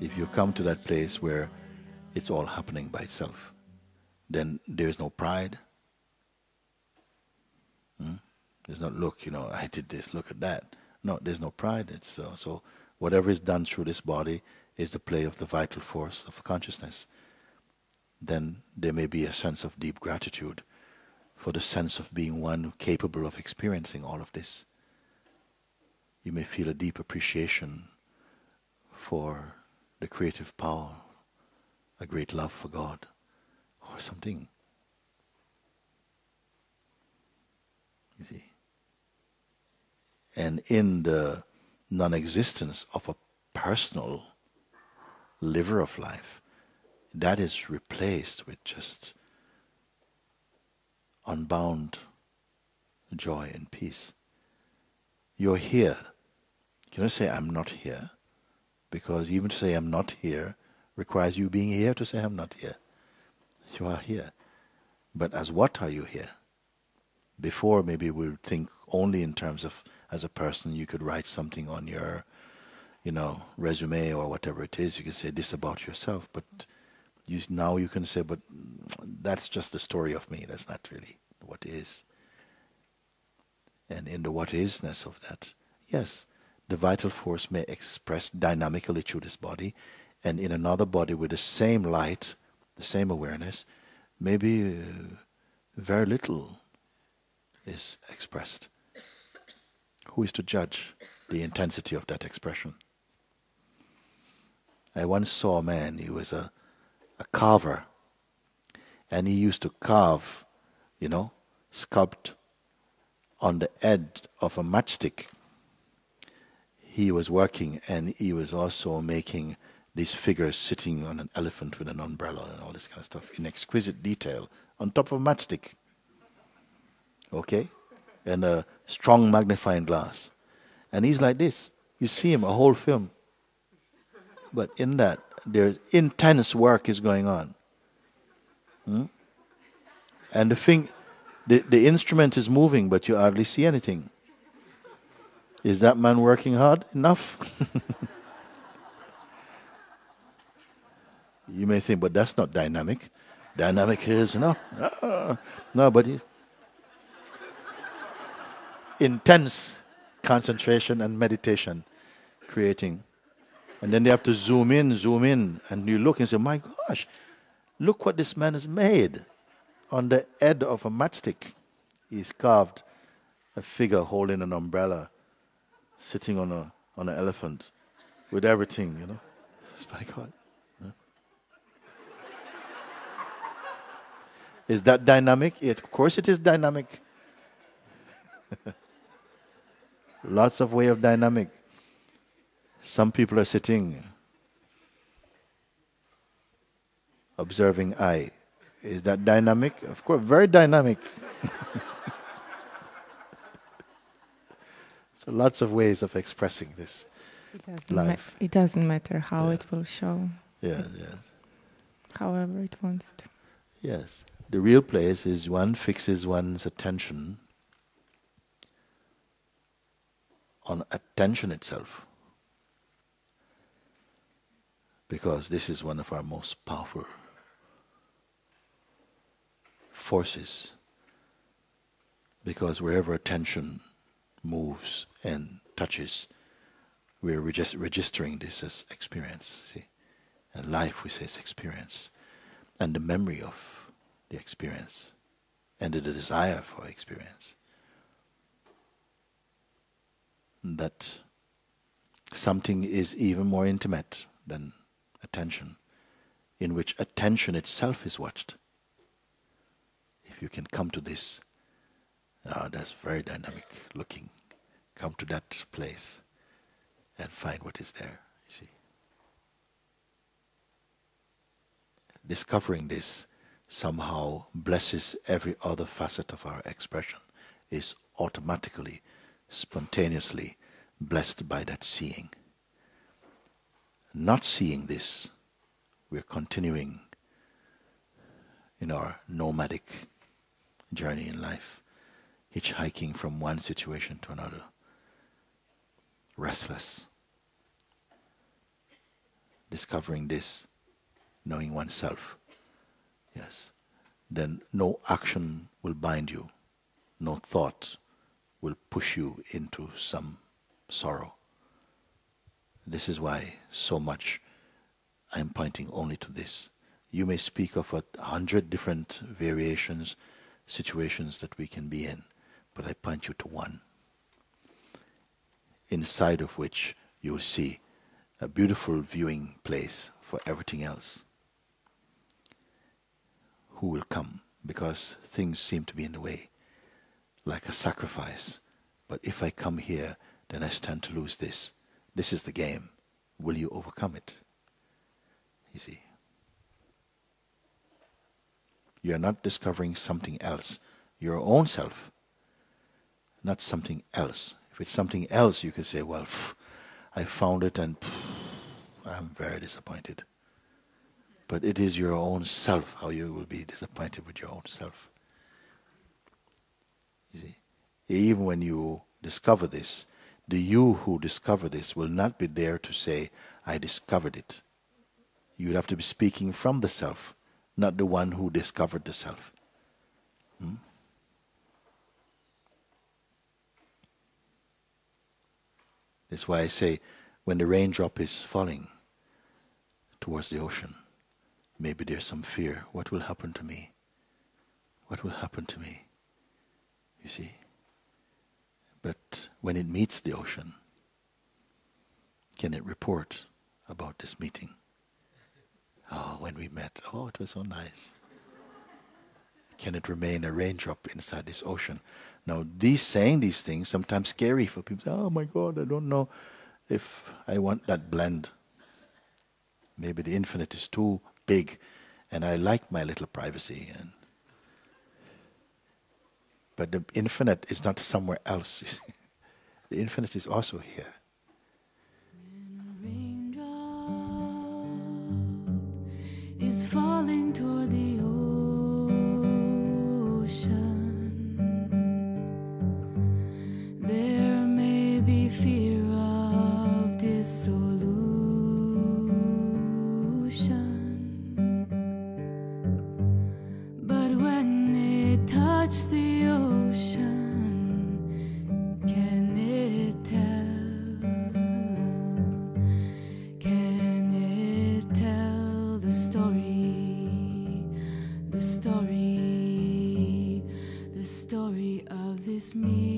If you come to that place where it's all happening by itself, then there is no pride. There's not, look, I did this, look at that. No, there's no pride. It's so whatever is done through this body is the play of the vital force of consciousness. Then there may be a sense of deep gratitude for the sense of being one capable of experiencing all of this. You may feel a deep appreciation for the creative power, a great love for God, or something. You see? And in the non-existence of a personal liver of life, that is replaced with just unbound joy and peace. You're here. You don't say, I'm not here, because even to say I'm not here requires you being here to say I'm not here. You are here. But as what are you here? Before, maybe we would think only in terms of, as a person, you could write something on your, resume or whatever it is. You can say this about yourself, but now you can say, but that's just the story of me. That's not really what is. And in the what isness of that, yes, the vital force may express dynamically through this body, and in another body with the same light, the same awareness, maybe very little is expressed. Who is to judge the intensity of that expression? I once saw a man, he was a carver, and he used to carve, sculpt on the edge of a matchstick. He was working, and he was also making these figures sitting on an elephant with an umbrella and all this kind of stuff in exquisite detail on top of a matchstick. Okay? And a strong magnifying glass. And he's like this. You see him, a whole film. But in that, there's intense work is going on. And the instrument is moving, but you hardly see anything. Is that man working hard enough? You may think, but that's not dynamic. Dynamic is, no, but he's intense concentration and meditation creating. And then they have to zoom in, and you look and say, my gosh, look what this man has made. On the edge of a matchstick, he's carved a figure holding an umbrella, sitting on an elephant, with everything, It's my God. Is that dynamic? Of course it is dynamic. Lots of way of dynamic. Some people are sitting, observing I. Is that dynamic? Of course, very dynamic. So lots of ways of expressing this life. It doesn't matter how it will show. Yes. However it wants to. Yes. The real place is one fixes one's attention on attention itself. Because this is one of our most powerful forces. Because wherever attention moves and touches, we're just registering this as experience. See? And life, we say, is experience. And the memory of the experience and the desire for experience. That something is even more intimate than attention, in which attention itself is watched. If you can come to this, that's very dynamic looking. Come to that place and find what is there, you see. Discovering this somehow blesses every other facet of our expression, is automatically, spontaneously blessed by that seeing. Not seeing this, we're continuing in our nomadic journey in life, hitchhiking from one situation to another, restless. discovering this, knowing oneself, yes, then no action will bind you, no thought will push you into some sorrow. This is why so much I am pointing only to this. You may speak of 100 different variations, situations that we can be in, but I point you to one, inside of which you'll see a beautiful viewing place for everything else. Who will come? Because things seem to be in the way, like a sacrifice. But if I come here, then I stand to lose this. This is the game. Will you overcome it? You see. You are not discovering something else. Your own self, not something else. If it's something else, you could say, well, I found it and I'm very disappointed. But it is your own self, how you will be disappointed with your own self. You see, even when you discover this, the you who discover this will not be there to say, I discovered it. You would have to be speaking from the self, not the one who discovered the self. That's why I say, when the raindrop is falling towards the ocean, maybe there's some fear. What will happen to me? What will happen to me? You see? But when it meets the ocean, can it report about this meeting? Oh, when we met, oh, it was so nice. Can it remain a raindrop inside this ocean? Now, saying these things sometimes scary for people. Oh my God, I don't know if I want that blend. Maybe the infinite is too big, and I like my little privacy. But the infinite is not somewhere else. You see. The infinite is also here. Is falling toward the ocean. There may be fear of dissolution, but when it touches the ocean, can it tell? Can it tell the story, the story, the story of this meeting?